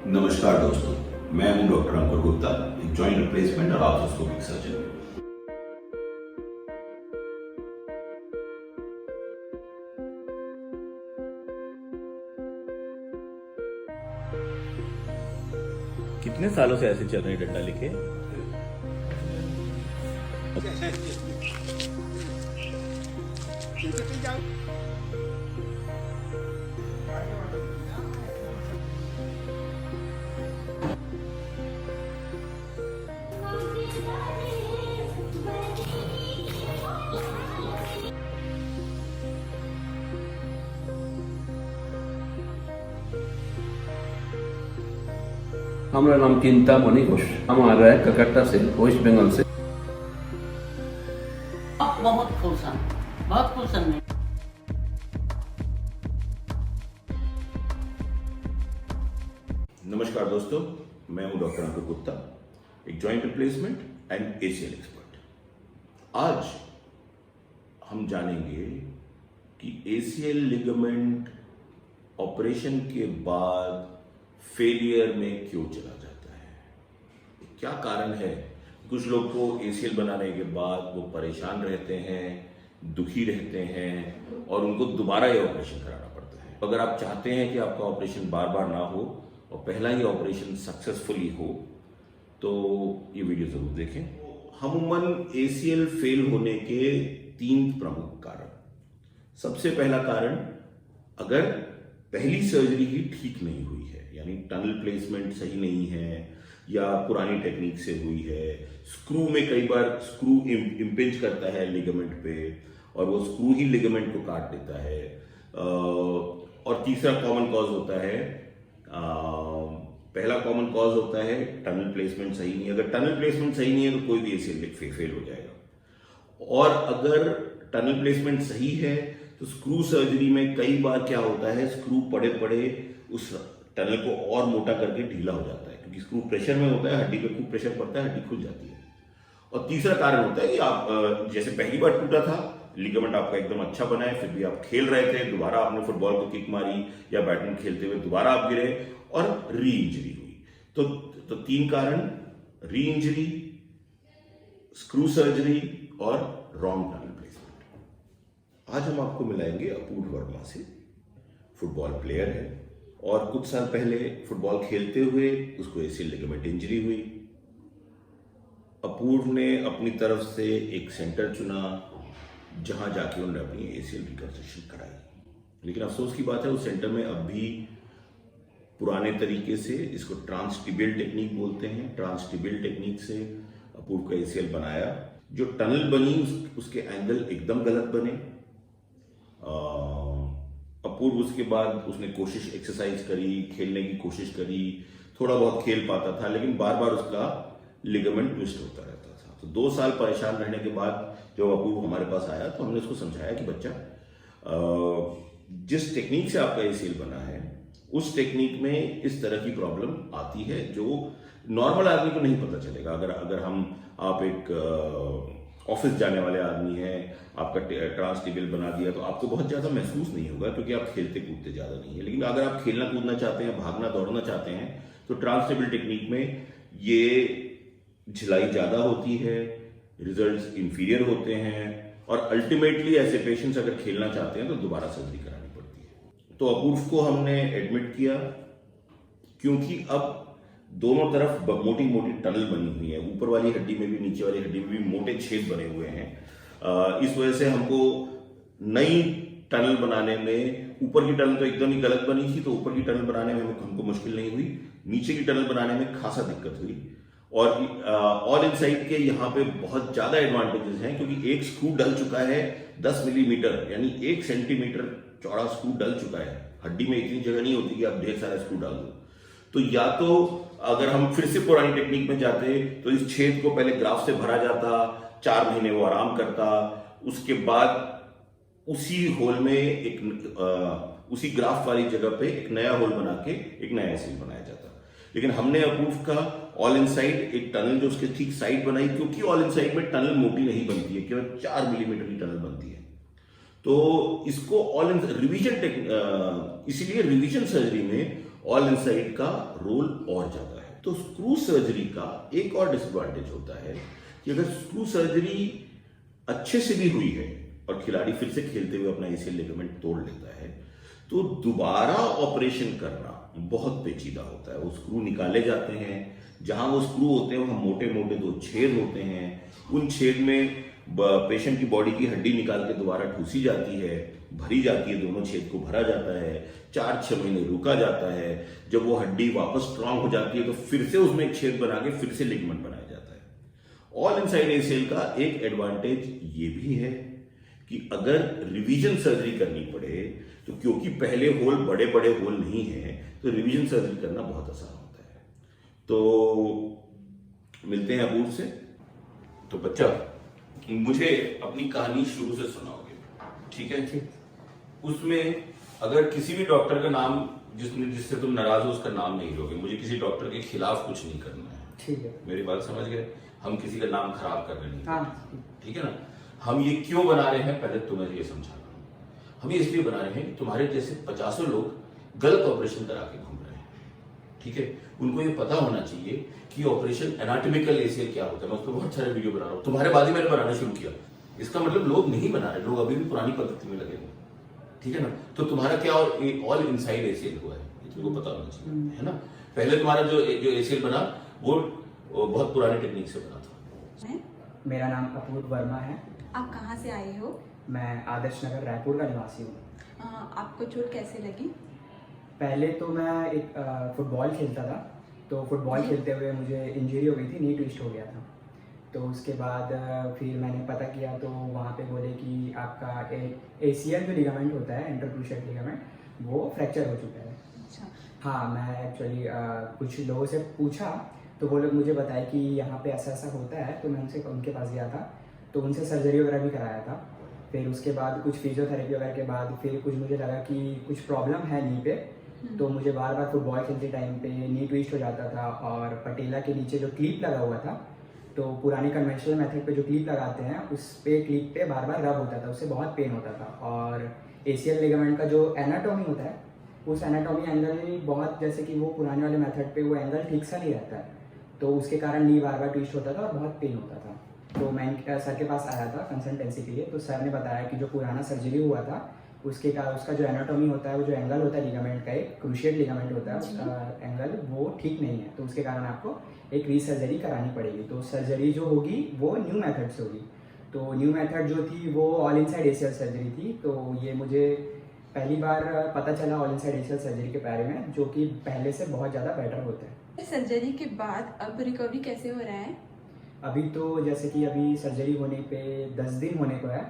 नमस्कार दोस्तों, मैं हूं डॉक्टर अंकुर गुप्ता, एक जॉइंट रिप्लेसमेंट और आर्थ्रोस्कोपिक सर्जन। कितने सालों से ऐसे चल रहे हैं डंडा लेके? हमारा नाम चिंतामणि घोष। हम आ रहे हैं कलकत्ता से, वेस्ट बंगाल से। बहुत खुश हैं, बहुत खुश हैं। नमस्कार दोस्तों, मैं हूं डॉक्टर अंकुर गुप्ता, एक joint replacement and ACL expert. आज हम जानेंगे कि एसीएल लिगामेंट ऑपरेशन के बाद फेलियर में क्यों चला जाता है, क्या कारण है। कुछ लोग को एसीएल बनाने के बाद वो परेशान रहते हैं, दुखी रहते हैं और उनको दोबारा ये ऑपरेशन कराना पड़ता है। अगर आप चाहते हैं कि आपका ऑपरेशन बार बार ना हो और पहला ही ऑपरेशन सक्सेसफुली हो तो ये वीडियो जरूर देखें। अमूमन एसीएल फेल होने के 3 प्रमुख कारण। सबसे पहला कारण, अगर पहली सर्जरी ही ठीक नहीं हुई है, यानी टनल प्लेसमेंट सही नहीं है या पुरानी टेक्निक से हुई है, स्क्रू में कई बार स्क्रू इम्पिंज करता है लिगामेंट पे और वो स्क्रू ही लिगामेंट को काट देता है। और तीसरा कॉमन कॉज होता है, पहला कॉमन कॉज होता है टनल प्लेसमेंट सही नहीं है। अगर टनल प्लेसमेंट सही नहीं है तो कोई भी एसीएल फेल हो जाएगा। और अगर टनल प्लेसमेंट सही है तो स्क्रू सर्जरी में कई बार क्या होता है, स्क्रू पड़े पड़े उस टनल को और मोटा करके ढीला हो जाता है, क्योंकि स्क्रू प्रेशर में होता है, हड्डी पे खूब प्रेशर पड़ता है, हड्डी खुल जाती है। और तीसरा कारण होता है कि आप जैसे पहली बार टूटा था, लिगामेंट आपका एकदम अच्छा बना है, फिर भी आप खेल रहे थे, दोबारा आपने फुटबॉल को किक मारी या बैडमिंटन खेलते हुए दोबारा आप गिरे और री इंजरी हुई। तो 3 कारण, री इंजरी, स्क्रू सर्जरी और रॉन्ग टनल प्लेसमेंट। आज हम आपको मिलाएंगे अपूर्व वर्मा से। फुटबॉल प्लेयर है और कुछ साल पहले फुटबॉल खेलते हुए उसको एसीएल लिगामेंट इंजरी हुई। अपूर्व ने अपनी तरफ से एक सेंटर चुना जहां जाके उन्होंने अपनी एसीएल रिकंस्ट्रक्शन कराई। लेकिन अफसोस की बात है, उस सेंटर में अब भी पुराने तरीके से, इसको ट्रांसटिबियल टेक्निक बोलते हैं, ट्रांसटिबियल टेक्निक से अपूर्व का एसीएल बनाया। जो टनल बनी उसके एंगल एकदम गलत बने। अपूर्व उसके बाद उसने कोशिश, एक्सरसाइज करी, खेलने की कोशिश करी, थोड़ा बहुत खेल पाता था, लेकिन बार बार उसका लिगामेंट ट्विस्ट होता रहता था। तो 2 साल परेशान रहने के बाद जब अपूर्व हमारे पास आया तो हमने उसको समझाया कि बच्चा, जिस टेक्निक से आपका एसीएल बना है उस टेक्निक में इस तरह की प्रॉब्लम आती है जो नॉर्मल आदमी को नहीं पता चलेगा। अगर आप एक ऑफिस जाने वाले आदमी हैं, आपका ट्रांसटिबियल बना दिया तो आपको बहुत ज्यादा महसूस नहीं होगा, क्योंकि आप खेलते कूदते ज्यादा नहीं है। लेकिन अगर आप खेलना कूदना चाहते हैं, भागना दौड़ना चाहते हैं, तो ट्रांसटिबियल टेक्निक में ये झिलाई ज्यादा होती है, रिजल्ट्स इंफीरियर होते हैं और अल्टीमेटली ऐसे पेशेंट्स अगर खेलना चाहते हैं तो दोबारा सर्जरी करानी पड़ती है। तो अपूर्व को हमने एडमिट किया क्योंकि अब दोनों तरफ मोटी मोटी टनल बनी हुई है, ऊपर वाली हड्डी में भी नीचे वाली हड्डी में भी मोटे छेद बने हुए हैं। इस वजह से हमको नई टनल बनाने में, ऊपर की टनल तो एकदम ही गलत बनी थी, तो ऊपर की टनल बनाने में हमको मुश्किल नहीं हुई, नीचे की टनल बनाने में खासा दिक्कत हुई। और ऑल इनसाइड के यहाँ पे बहुत ज्यादा एडवांटेजेस हैं, क्योंकि एक स्क्रू डल चुका है 10 मिलीमीटर, यानी 1 सेंटीमीटर चौड़ा स्क्रू डल चुका है। हड्डी में इतनी जगह नहीं होती कि आप ढेर सारा स्क्रू डाल दो। तो या तो अगर हम फिर से पुरानी टेक्निक में जाते तो इस छेद को पहले ग्राफ से भरा जाता, 4 महीने वो आराम करता, उसके बाद उसी होल में उसी ग्राफ वाली जगह पे एक नया होल बना के एक नया एसीएल बनाया जाता। लेकिन हमने अपूर्व का ऑल इनसाइड एक टनल जो उसके ठीक साइड बनाई, क्योंकि ऑल इनसाइड में टनल मोटी नहीं बनती है, केवल 4 मिलीमीटर की टनल बनती है। तो इसको ऑल इन रिवीजन इसीलिए रिवीजन सर्जरी में ऑल इनसाइड का रोल और ज्यादा है। तो स्क्रू सर्जरी का एक और डिसएडवांटेज होता है कि अगर स्क्रू सर्जरी अच्छे से भी हुई है और खिलाड़ी फिर से खेलते हुए अपना एसीएल लिगामेंट तोड़ लेता है, तो दोबारा ऑपरेशन करना बहुत पेचीदा होता है। वो स्क्रू निकाले जाते हैं, जहां वो स्क्रू होते हैं वहां मोटे मोटे 2 छेद होते हैं। उन छेद में पेशेंट की बॉडी की हड्डी निकाल के दोबारा ठूसी जाती है, भरी जाती है, दोनों छेद को भरा जाता है, 4-6 महीने रुका जाता है। जब वो हड्डी वापस स्ट्रांग हो जाती है तो फिर से उसमें एक छेद बना के फिर से लिगामेंट बनाया जाता है। ऑल इनसाइड एसीएल का एक एडवांटेज ये भी है कि अगर रिवीजन सर्जरी करनी पड़े तो क्योंकि पहले होल बड़े बड़े होल नहीं है तो रिवीजन सर्जरी करना बहुत आसान होता है। तो मिलते हैं अबूर से। तो बच्चा, मुझे अपनी कहानी शुरू से सुनाओगे, ठीक है? उसमें अगर किसी भी डॉक्टर का नाम जिससे तुम नाराज हो उसका नाम नहीं लोगे। मुझे किसी डॉक्टर के खिलाफ कुछ नहीं करना है, ठीक है? मेरी बात समझ गए? हम किसी का नाम खराब कर रहे नहीं, हाँ, ठीक है ना? हम ये क्यों बना रहे हैं पहले तुम्हें ये समझा रहा हूं। हम ये इसलिए बना रहे हैं कि तुम्हारे जैसे 50 लोग गलत ऑपरेशन करा के घूम रहे हैं, ठीक है? उनको ये पता होना चाहिए कि ऑपरेशन एनाटॉमिकल एसीएल क्या होता है। मैं उस पर बहुत सारे वीडियो बना रहा हूँ, तुम्हारे बाद ही मैंने बनाना शुरू किया। इसका मतलब लोग नहीं बना रहे, लोग अभी भी पुरानी पद्धति में लगे हुए, ठीक है ना? तो तुम्हारा क्या ऑल इनसाइड एसीएल हुआ है, ये तुमको पता होना चाहिए, है ना? पहले तुम्हारा जो एसीएल बना वो बहुत पुराने टेक्निक से बना था। मेरा नाम अपूर्व वर्मा है। आप कहाँ से आए हो? मैं आदर्श नगर रायपुर का निवासी हूँ। आपको चोट कैसे लगी? पहले तो मैं एक फुटबॉल खेलता था, तो फुटबॉल खेलते हुए मुझे इंजरी हो गई थी, नी ट्विस्ट हो गया था। तो उसके बाद फिर मैंने पता किया तो वहाँ पे बोले कि आपका एक एसीएल जो लिगामेंट होता है, इंटरक्रूशिएट लिगामेंट, वो फ्रैक्चर हो चुका है। अच्छा। हाँ, मैं एक्चुअली कुछ लोगों से पूछा तो वो लोग मुझे बताए कि यहाँ पे ऐसा ऐसा होता है, तो मैं उनके पास गया था, तो उनसे सर्जरी वगैरह भी कराया था। फिर उसके बाद कुछ फिजियोथेरेपी वगैरह के बाद फिर कुछ मुझे लगा कि कुछ प्रॉब्लम है नी पे, तो मुझे बार बार फुटबॉल खेलते टाइम पे नी ट्विस्ट हो जाता था और पटेला के नीचे जो क्लिप लगा हुआ था, तो पुरानी कन्वेंशनल मेथड पे जो क्लिप लगाते हैं उस पे क्लिप पे बार बार रब होता था, उससे बहुत पेन होता था। और एसीएल लिगामेंट का जो एनाटॉमी होता है, उस एनाटॉमी एंगल बहुत, जैसे कि वो पुराने वाले मेथड पे वो एंगल ठीक सा नहीं रहता है, तो उसके कारण नी बार बार ट्विस्ट होता था और बहुत पेन होता था। तो मैं सर के पास आया था कंसल्टेंसी के लिए, तो सर ने बताया कि जो पुराना सर्जरी हुआ था उसका जो एनाटॉमी होता है, वो जो एंगल होता है लिगामेंट का, एक क्रूशिएट लिगामेंट होता है, उसका एंगल वो ठीक नहीं है, तो उसके कारण आपको एक रीसर्जरी करानी पड़ेगी। तो सर्जरी जो होगी वो न्यू मेथड से होगी। तो न्यू मेथड जो थी वो ऑल इनसाइड एसीएल सर्जरी थी। तो ये मुझे पहली बार पता चला ऑल इनसाइड एसीएल सर्जरी के बारे में, जो कि पहले से बहुत ज़्यादा बेटर होता है। सर्जरी के बाद अब रिकवरी कैसे हो रहा है? अभी तो जैसे कि अभी सर्जरी होने पे 10 दिन होने को है,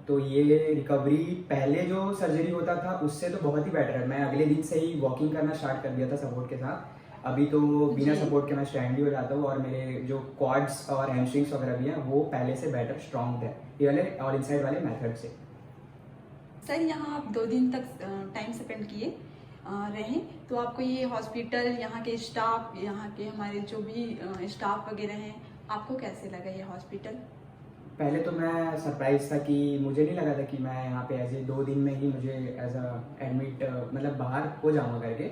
तो ये रिकवरी पहले जो सर्जरी होता था उससे तो बहुत ही बेटर है। मैं अगले दिन से ही वॉकिंग करना स्टार्ट कर दिया था सपोर्ट के साथ। अभी तो बिना सपोर्ट के मैं स्टैंड ही हो जाता हूँ और मेरे जो क्वाड्स और हैमस्ट्रिंग्स वगैरह भी हैं वो पहले से बेटर स्ट्रॉन्ग है ये वाले ऑल इनसाइड वाले मेथड से। सर, यहाँ आप 2 दिन तक टाइम स्पेंड किए रहे, तो आपको ये हॉस्पिटल, यहाँ के स्टाफ, यहाँ के हमारे जो भी स्टाफ वगैरह हैं, आपको कैसे लगा ये हॉस्पिटल? पहले तो मैं सरप्राइज था कि मुझे नहीं लगा था कि मैं यहाँ पे ऐसे 2 दिन में ही मुझे एज अ एडमिट मतलब बाहर हो जाऊँगा करके।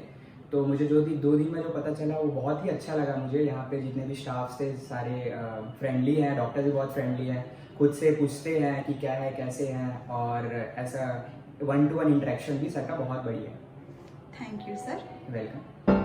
तो मुझे जो 2 दिन में जो पता चला वो बहुत ही अच्छा लगा मुझे। यहाँ पे जितने भी स्टाफ थे सारे फ्रेंडली हैं, डॉक्टर भी बहुत फ्रेंडली हैं, खुद से पूछते हैं कि क्या है कैसे हैं, और ऐसा 1-to-1 इंटरेक्शन भी सर का बहुत बढ़िया है। Thank you sir. वेलकम।